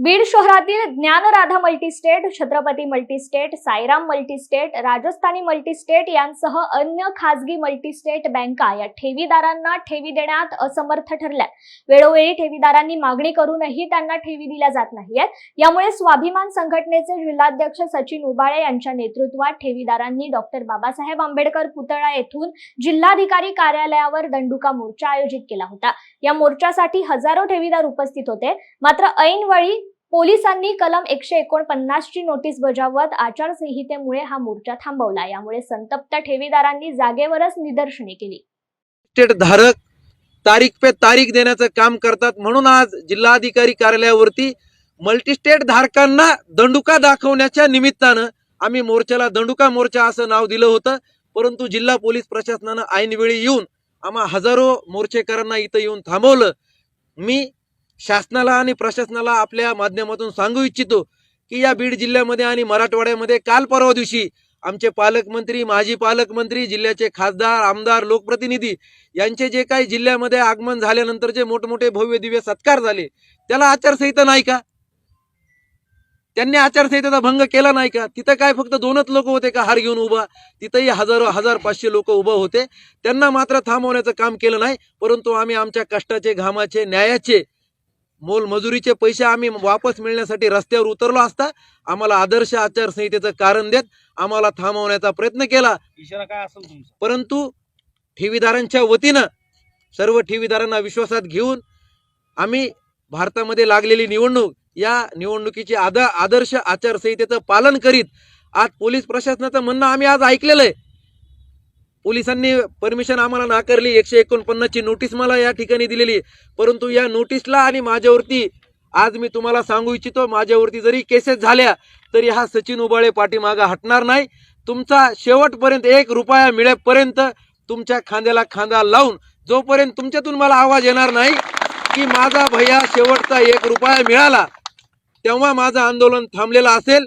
बीड शहरातील Dnyanradha multi-state, Chhatrapati multi-state, Sairam multi-state, Rajasthani multi-state यांसह अन्य खासगी मल्टीस्टेट बँका या ठेवीदारांना ठेवी देण्यात असमर्थ ठरल्यात। वेळोवेळी ठेवीदारांनी मागणी करूनही त्यांना ठेवी दिल्या जात नाहीये। यामुळे स्वाभिमान संघटनेचे जिल्हाध्यक्ष सचिन उबाळे यांच्या नेतृत्वात ठेवीदारांनी डॉक्टर बाबासाहेब आंबेडकर पुतळा येथून जिल्हाधिकारी कार्यालयावर दंडुका मोर्चा आयोजित केला होता। या मोर्चासाठी हजारो ठेवीदार उपस्थित होते। मात्र ऐनवेळी पोलिसांनी कलम 149 ची नोटीस बजावत आचारसंहितेमुळे हा मोर्चा थांबवला। यामुळे संतप्त ठेवीदारांनी जागेवरच निदर्शने केली। स्टेट धारक तारीख पे तारीख देण्याचं काम करतात, म्हणून आज जिल्हाधिकारी कार्यालयावरती मल्टीस्टेट धारकांना दंडुका दाखवण्याच्या निमित्तानं आम्ही मोर्चाला दंडुका मोर्चा असं नाव दिलं होतं। परंतु जिल्हा पोलीस प्रशासनानं ऐनवेळी येऊन आम्हा हजारो मोर्चेकरांना इथं येऊन थांबवलं। मी शासनाला आणि प्रशासनाला आपल्या माध्यमातून सांगू इच्छितो की या बीड जिल्ह्यामध्ये आणि मराठवाड्यामध्ये काल परवा दिवशी आमचे पालकमंत्री, माजी पालकमंत्री, जिल्ह्याचे खासदार, आमदार, लोकप्रतिनिधी यांचे जे काही जिल्ह्यामध्ये आगमन झाल्यानंतर जे मोठमोठे भव्य दिव्य सत्कार झाले, त्याला आचारसंहिता नाही का? त्यांनी आचारसंहितेचा भंग केला नाही का? तिथं काय फक्त दोनच लोक होते का हार घेऊन उभा? तिथंही हजारो 1500 लोक उभं होते। त्यांना मात्र थांबवण्याचं काम केलं नाही। परंतु आम्ही आमच्या कष्टाचे, घामाचे, न्यायाचे, मोलमजुरीचे पैसे आम्ही वापस मिळण्यासाठी रस्त्यावर उतरलो असता आम्हाला आदर्श आचारसंहितेचं कारण देत आम्हाला थांबवण्याचा प्रयत्न केला। इशारा काय असेल तुमचा? परंतु ठेवीदारांच्या वतीनं सर्व ठेवीदारांना विश्वासात घेऊन आम्ही भारतामध्ये लागलेली निवडणूक, या निवडणुकीची आदर्श आचारसंहितेचं पालन करीत आज पोलीस प्रशासनाचं म्हणणं आम्ही आज ऐकलेलं आहे। पोलिसांनी परमिशन आम्हाला नाकारली, 149 ची नोटीस मला या ठिकाणी दिलेली, परंतु या नोटीसला आणि माझ्यावरती आज मी तुम्हाला सांगू इच्छितो, माझ्यावरती जरी केसेस झाल्या तरी हा सचिन उबाळे पाठीमागे हटणार नाही। तुमचा शेवटपर्यंत 1 रुपया मिळेपर्यंत तुमच्या खांद्याला खांदा लावून, जोपर्यंत तुमच्यातून मला आवाज येणार नाही की माझा भैया शेवटचा 1 रुपया मिळाला, तेव्हा माझं आंदोलन थांबलेलं असेल।